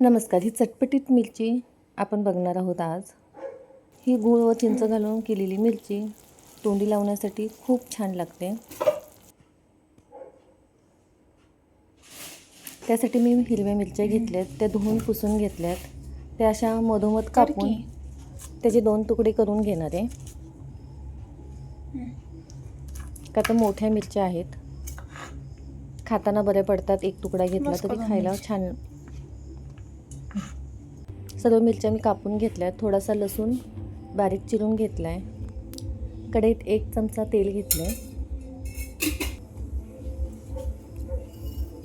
नमस्कार. ही चटपटीत मिरची आपण बघणार आहोत आज. ही गूळ व चिंच घालून केलेली मिरची तोंडी लावण्यासाठी खूप छान लागते. त्यासाठी मी हिरव्या मिरच्या घेतल्यात, त्या धुवून पुसून घेतल्यात. त्या अशा मधोमध कापून त्याचे 2 तुकडे करून घेणार आहे. का तर मोठ्या मिरच्या आहेत, खाताना बऱ्या पडतात. एक तुकडा घेतला तरी खायला छान. सर्व मिरच्या मी कापून घेतल्या. थोडासा लसूण बारीक चिरून घेतला आहे. कढईत 1 चमचा तेल घेतलं आहे.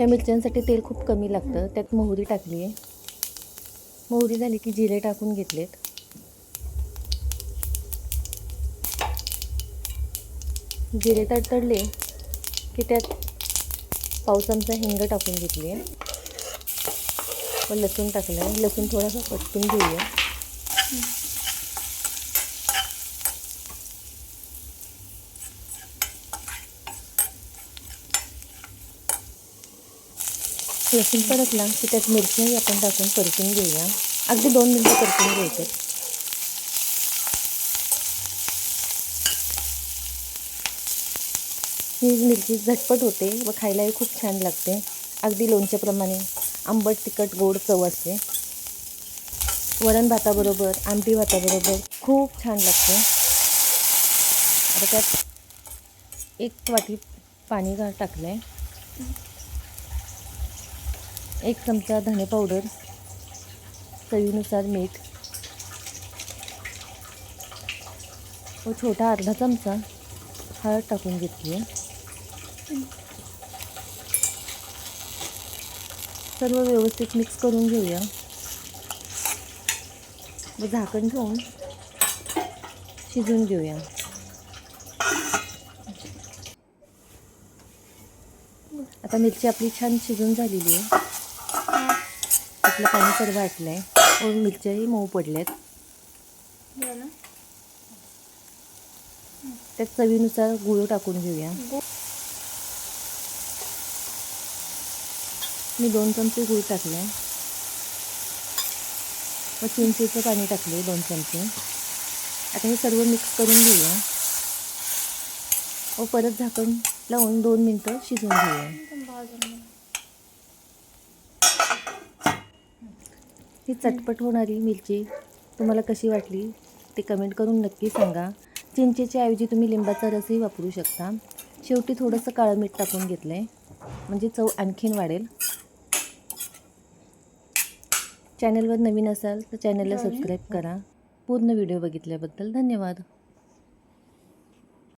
या मिरच्यांसाठी तेल खूप कमी लागतं. त्यात मोहरी टाकली आहे. मोहरी झाली की जिरे टाकून घेतलेत. जिरे तडतडले की त्यात पाव चमचा हिंग टाकून घेतली आहे व लसूण टाकलं आहे. लसूण थोडासा परतून घेऊया. लसूण परतला की त्यात मिरची आपण टाकून परतून घेऊया. अगदी 2 मिनिटं परतून घ्यायचे. ही मिरची झटपट होते व खायलाही खूप छान लागते. अगदी लोणच्याप्रमाणे आंबट तिखट गोड चव असते. वरण भाताबरोबर, आमटी भाताबरोबर खूप छान लागते. आता त्यात 1 वाटी पाणी टाकलं आहे. 1 चमचा धने पावडर, चवीनुसार मीठ व छोटा अर्धा चमचा हळद टाकून घेतली आहे. सर्व व्यवस्थित मिक्स करून घेऊया व झाकण ठेवून शिजवून घेऊया. आता मिरची आपली छान शिजून झालेली आहे. आपलं पाणी सर्व आटलं आहे व मिरच्याही मऊ पडल्यात. त्यात चवीनुसार गूळ टाकून घेऊया. मी 2 चमचे गूळ टाकले आहे व चिंचेचं पाणी टाकले 2 चमचे. आता हे सर्व मिक्स करून घेऊया व परत झाकण लावून 2 मिनिटं शिजवून घेऊया. ही चटपट होणारी मिरची तुम्हाला कशी वाटली ते कमेंट करून नक्की सांगा. चिंचेच्या ऐवजी तुम्ही लिंबाचा रसही वापरू शकता. शेवटी थोडंसं काळं मीठ टाकून घेतलं आहे म्हणजे चव आणखीन वाढेल. चॅनलवर नवीन असाल तर चॅनलला सबस्क्राईब करा. पूर्ण व्हिडिओ बघितल्याबद्दल धन्यवाद.